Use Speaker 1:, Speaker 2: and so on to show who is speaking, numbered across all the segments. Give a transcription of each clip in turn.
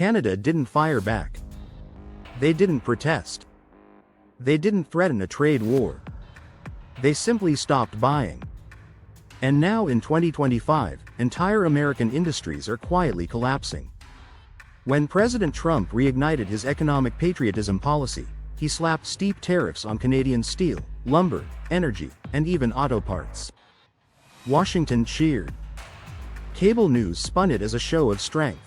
Speaker 1: Canada didn't fire back. They didn't protest. They didn't threaten a trade war. They simply stopped buying. And now in 2025, entire American industries are quietly collapsing. When President Trump reignited his economic patriotism policy, he slapped steep tariffs on Canadian steel, lumber, energy, and even auto parts. Washington cheered. Cable news spun it as a show of strength.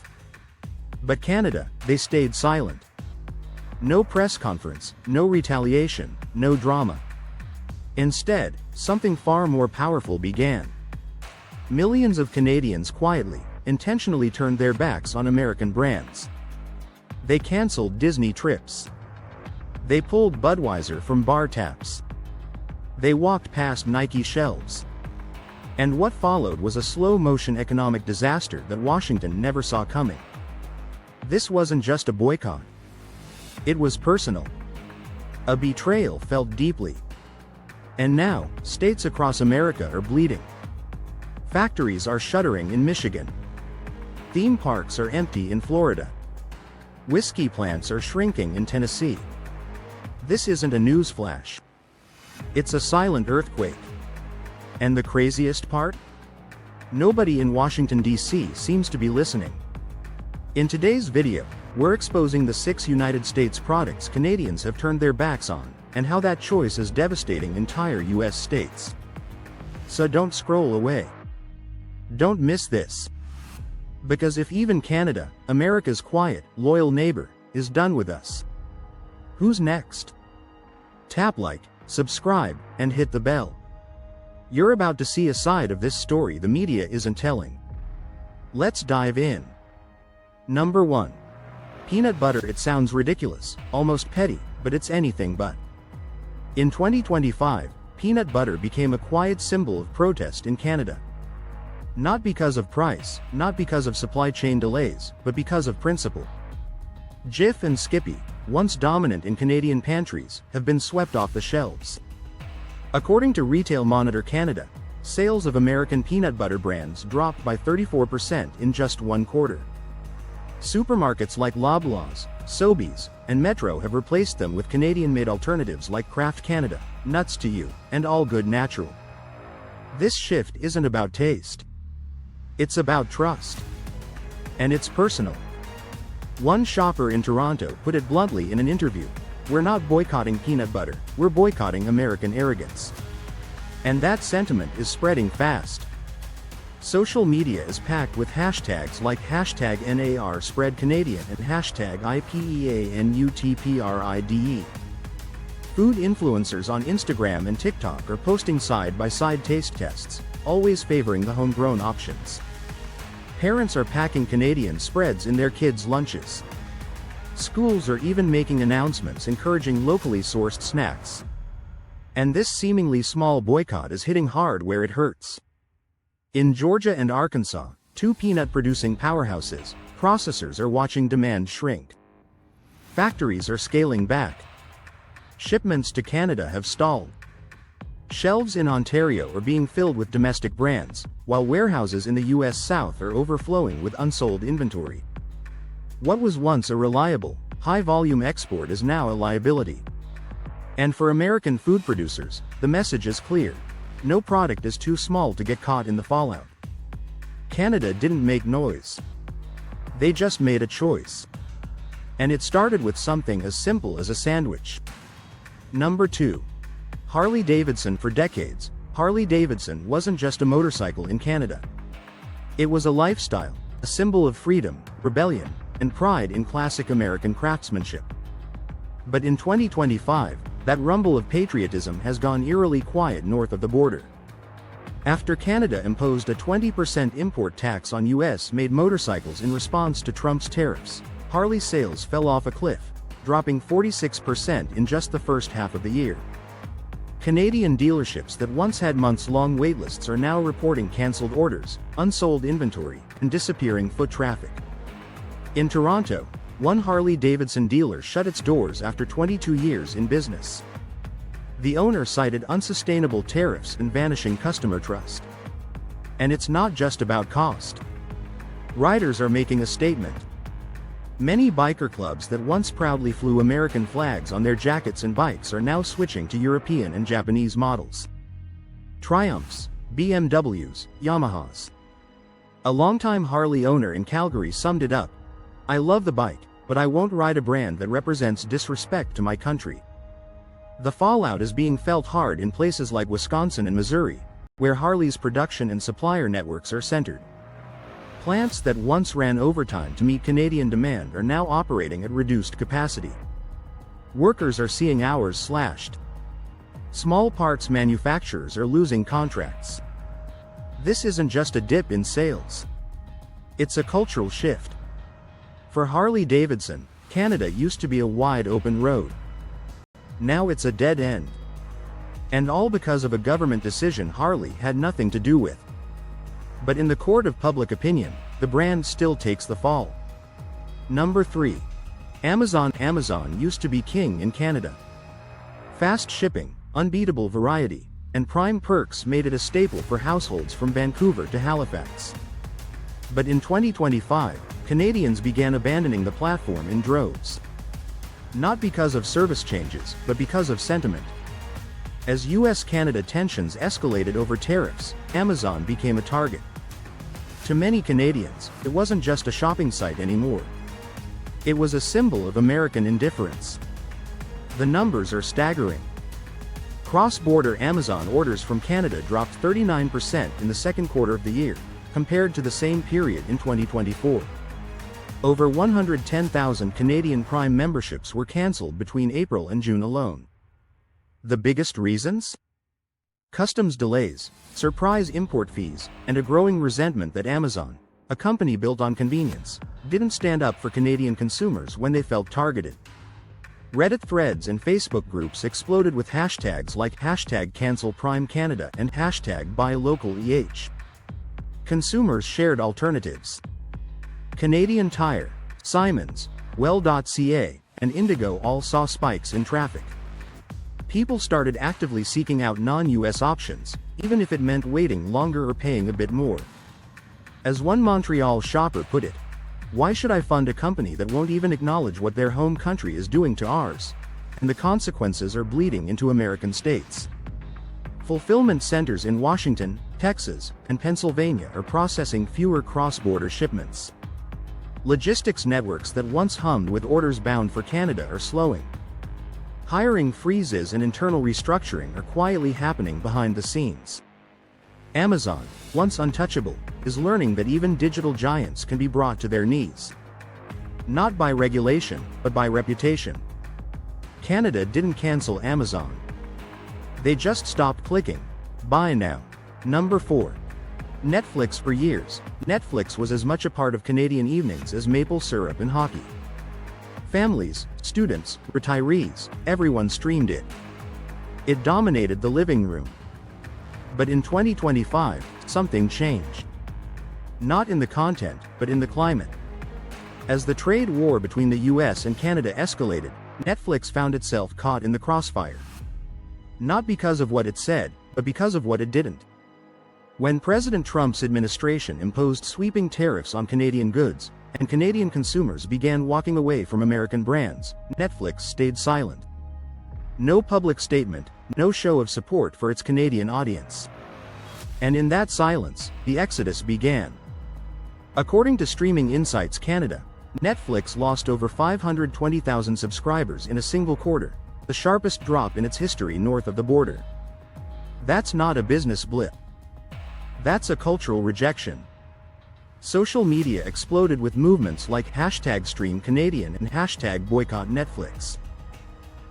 Speaker 1: But Canada, they stayed silent. No press conference, no retaliation, no drama. Instead, something far more powerful began. Millions of Canadians quietly, intentionally turned their backs on American brands. They canceled Disney trips. They pulled Budweiser from bar taps. They walked past Nike shelves. And what followed was a slow-motion economic disaster that Washington never saw coming. This wasn't just a boycott. It was personal. A betrayal felt deeply. And now, states across America are bleeding. Factories are shuttering in Michigan. Theme parks are empty in Florida. Whiskey plants are shrinking in Tennessee. This isn't a news flash. It's a silent earthquake. And the craziest part? Nobody in Washington, D.C. seems to be listening. In today's video, we're exposing the 6 United States products Canadians have turned their backs on, and how that choice is devastating entire U.S. states. So don't scroll away. Don't miss this. Because if even Canada, America's quiet, loyal neighbor, is done with us, who's next? Tap like, subscribe, and hit the bell. You're about to see a side of this story the media isn't telling. Let's dive in. Number 1. Peanut butter. It sounds ridiculous, almost petty, but it's anything but. In 2025, peanut butter became a quiet symbol of protest in Canada. Not because of price, not because of supply chain delays, but because of principle. Jif and Skippy, once dominant in Canadian pantries, have been swept off the shelves. According to Retail Monitor Canada, sales of American peanut butter brands dropped by 34% in just one quarter. Supermarkets like Loblaws, Sobeys, and Metro have replaced them with Canadian-made alternatives like Kraft Canada, Nuts to You, and All Good Natural. This shift isn't about taste. It's about trust. And it's personal. One shopper in Toronto put it bluntly in an interview: "We're not boycotting peanut butter, we're boycotting American arrogance." And that sentiment is spreading fast. Social media is packed with hashtags like #NARSpreadCanadian and #IPEANUTPRIDE. Food influencers on Instagram and TikTok are posting side-by-side taste tests, always favoring the homegrown options. Parents are packing Canadian spreads in their kids' lunches. Schools are even making announcements encouraging locally sourced snacks. And this seemingly small boycott is hitting hard where it hurts. In Georgia and Arkansas, 2 peanut-producing powerhouses, processors are watching demand shrink. Factories are scaling back. Shipments to Canada have stalled. Shelves in Ontario are being filled with domestic brands, while warehouses in the U.S. South are overflowing with unsold inventory. What was once a reliable, high-volume export is now a liability. And for American food producers, the message is clear: no product is too small to get caught in the fallout. Canada didn't make noise. They just made a choice. And it started with something as simple as a sandwich. Number 2. Harley-Davidson. For decades, Harley-Davidson wasn't just a motorcycle in Canada. It was a lifestyle, a symbol of freedom, rebellion, and pride in classic American craftsmanship. But in 2025, that rumble of patriotism has gone eerily quiet north of the border. After Canada imposed a 20% import tax on US-made motorcycles in response to Trump's tariffs, Harley sales fell off a cliff, dropping 46% in just the first half of the year. Canadian dealerships that once had months-long waitlists are now reporting cancelled orders, unsold inventory, and disappearing foot traffic. In Toronto, one Harley-Davidson dealer shut its doors after 22 years in business. The owner cited unsustainable tariffs and vanishing customer trust. And it's not just about cost. Riders are making a statement. Many biker clubs that once proudly flew American flags on their jackets and bikes are now switching to European and Japanese models. Triumphs, BMWs, Yamahas. A longtime Harley owner in Calgary summed it up: "I love the bike, but I won't ride a brand that represents disrespect to my country." The fallout is being felt hard in places like Wisconsin and Missouri, where Harley's production and supplier networks are centered. Plants that once ran overtime to meet Canadian demand are now operating at reduced capacity. Workers are seeing hours slashed. Small parts manufacturers are losing contracts. This isn't just a dip in sales. It's a cultural shift. For Harley-Davidson, Canada used to be a wide open road. Now it's a dead end. And all because of a government decision Harley had nothing to do with. But in the court of public opinion, the brand still takes the fall. Number 3. Amazon. Amazon used to be king in Canada. Fast shipping, unbeatable variety, and prime perks made it a staple for households from Vancouver to Halifax. But in 2025, Canadians began abandoning the platform in droves. Not because of service changes, but because of sentiment. As US-Canada tensions escalated over tariffs, Amazon became a target. To many Canadians, it wasn't just a shopping site anymore. It was a symbol of American indifference. The numbers are staggering. Cross-border Amazon orders from Canada dropped 39% in the second quarter of the year, compared to the same period in 2024. Over 110,000 Canadian Prime memberships were cancelled between April and June alone. The biggest reasons? Customs delays, surprise import fees, and a growing resentment that Amazon, a company built on convenience, didn't stand up for Canadian consumers when they felt targeted. Reddit threads and Facebook groups exploded with hashtags like #CancelPrimeCanada and #BuyLocalEH. Consumers shared alternatives. Canadian Tire, Simons, Well.ca, and Indigo all saw spikes in traffic. People started actively seeking out non-US options, even if it meant waiting longer or paying a bit more. As one Montreal shopper put it, "Why should I fund a company that won't even acknowledge what their home country is doing to ours? And the consequences are bleeding into American states." Fulfillment centers in Washington, Texas, and Pennsylvania are processing fewer cross-border shipments. Logistics networks that once hummed with orders bound for Canada are slowing. Hiring freezes and internal restructuring are quietly happening behind the scenes. Amazon, once untouchable, is learning that even digital giants can be brought to their knees. Not by regulation, but by reputation. Canada didn't cancel Amazon. They just stopped clicking "Buy now." Number 4. Netflix. For years, Netflix was as much a part of Canadian evenings as maple syrup and hockey. Families, students, retirees, everyone streamed it. It dominated the living room. But in 2025, something changed. Not in the content, but in the climate. As the trade war between the US and Canada escalated, Netflix found itself caught in the crossfire. Not because of what it said, but because of what it didn't. When President Trump's administration imposed sweeping tariffs on Canadian goods, and Canadian consumers began walking away from American brands, Netflix stayed silent. No public statement, no show of support for its Canadian audience. And in that silence, the exodus began. According to Streaming Insights Canada, Netflix lost over 520,000 subscribers in a single quarter, the sharpest drop in its history north of the border. That's not a business blip. That's a cultural rejection. Social media exploded with movements like #StreamCanadian and #BoycottNetflix.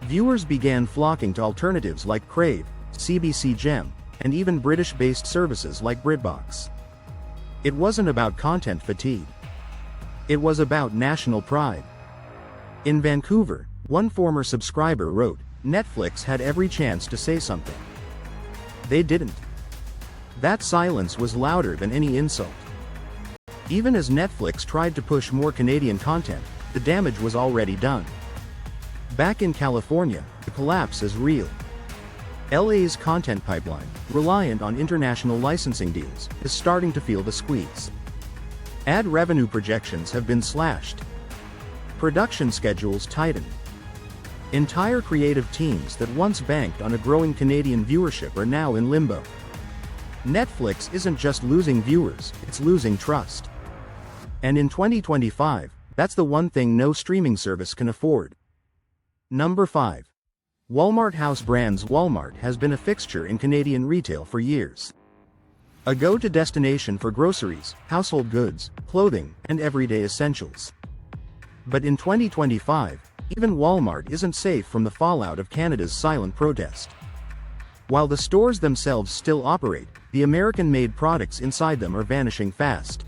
Speaker 1: Viewers began flocking to alternatives like Crave, CBC Gem, and even British-based services like BritBox. It wasn't about content fatigue. It was about national pride. In Vancouver, one former subscriber wrote, "Netflix had every chance to say something. They didn't." That silence was louder than any insult. Even as Netflix tried to push more Canadian content, the damage was already done. Back in California, the collapse is real. LA's content pipeline, reliant on international licensing deals, is starting to feel the squeeze. Ad revenue projections have been slashed. Production schedules tighten. Entire creative teams that once banked on a growing Canadian viewership are now in limbo. Netflix isn't just losing viewers, it's losing trust. And in 2025, that's the one thing no streaming service can afford. Number 5. Walmart house brands. Walmart has been a fixture in Canadian retail for years. A go-to destination for groceries, household goods, clothing, and everyday essentials. But in 2025, even Walmart isn't safe from the fallout of Canada's silent protest. While the stores themselves still operate, the American-made products inside them are vanishing fast.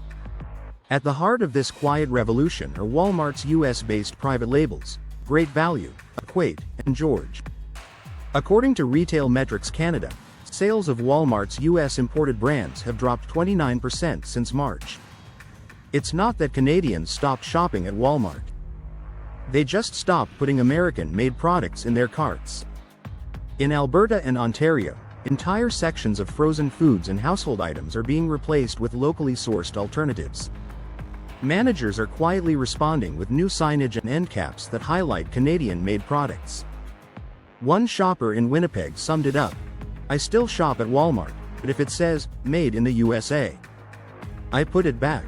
Speaker 1: At the heart of this quiet revolution are Walmart's US-based private labels, Great Value, Equate, and George. According to Retail Metrics Canada, sales of Walmart's US imported brands have dropped 29% since March. It's not that Canadians stopped shopping at Walmart. They just stopped putting American-made products in their carts. In Alberta and Ontario, entire sections of frozen foods and household items are being replaced with locally sourced alternatives. Managers are quietly responding with new signage and end caps that highlight Canadian-made products. One shopper in Winnipeg summed it up: "I still shop at Walmart, but if it says, made in the USA, I put it back."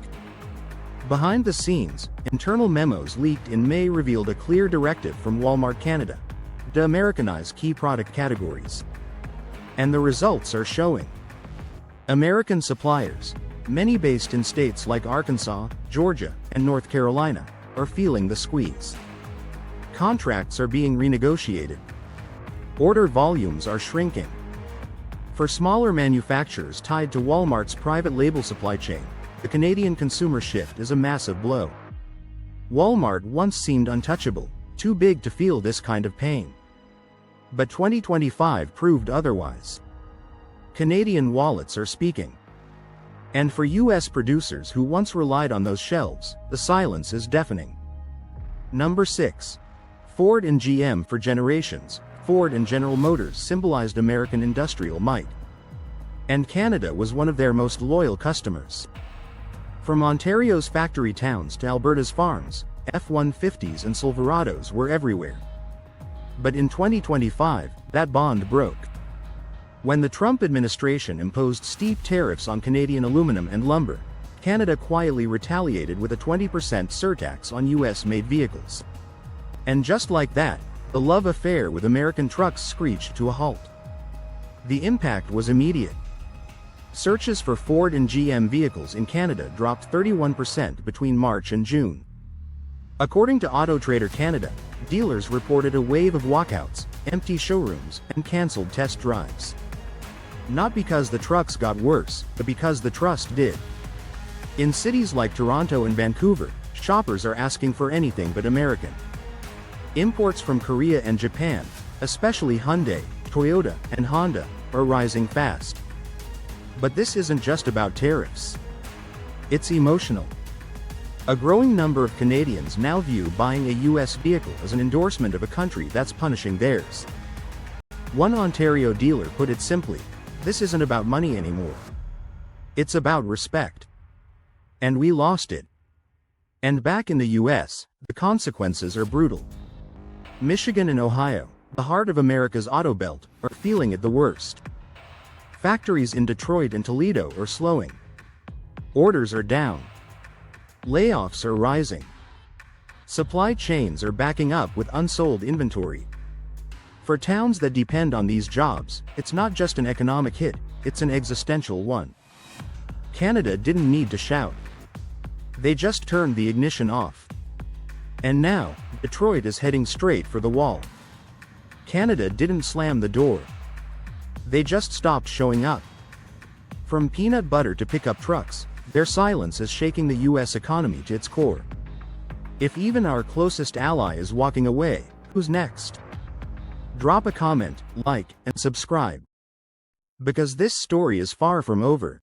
Speaker 1: Behind the scenes, internal memos leaked in May revealed a clear directive from Walmart Canada: de-Americanize key product categories. And the results are showing. American suppliers, many based in states like Arkansas, Georgia, and North Carolina, are feeling the squeeze. Contracts are being renegotiated. Order volumes are shrinking. For smaller manufacturers tied to Walmart's private label supply chain, the Canadian consumer shift is a massive blow. Walmart once seemed untouchable, too big to feel this kind of pain. But 2025 proved otherwise. Canadian wallets are speaking. And for US producers who once relied on those shelves, the silence is deafening. Number 6. Ford and GM. For generations, Ford and General Motors symbolized American industrial might. And Canada was one of their most loyal customers. From Ontario's factory towns to Alberta's farms, F-150s and Silverados were everywhere. But in 2025, that bond broke. When the Trump administration imposed steep tariffs on Canadian aluminum and lumber, Canada quietly retaliated with a 20% surtax on US-made vehicles. And just like that, the love affair with American trucks screeched to a halt. The impact was immediate. Searches for Ford and GM vehicles in Canada dropped 31% between March and June. According to Auto Trader Canada, dealers reported a wave of walkouts, empty showrooms, and cancelled test drives. Not because the trucks got worse, but because the trust did. In cities like Toronto and Vancouver, shoppers are asking for anything but American. Imports from Korea and Japan, especially Hyundai, Toyota, and Honda, are rising fast. But this isn't just about tariffs. It's emotional. A growing number of Canadians now view buying a US vehicle as an endorsement of a country that's punishing theirs. One Ontario dealer put it simply: "This isn't about money anymore. It's about respect. And we lost it." And back in the US, the consequences are brutal. Michigan and Ohio, the heart of America's auto belt, are feeling it the worst. Factories in Detroit and Toledo are slowing. Orders are down. Layoffs are rising. Supply chains are backing up with unsold inventory. For towns that depend on these jobs, it's not just an economic hit, it's an existential one. Canada didn't need to shout. They just turned the ignition off. And now, Detroit is heading straight for the wall. Canada didn't slam the door. They just stopped showing up. From peanut butter to pickup trucks, their silence is shaking the US economy to its core. If even our closest ally is walking away, who's next? Drop a comment, like, and subscribe. Because this story is far from over.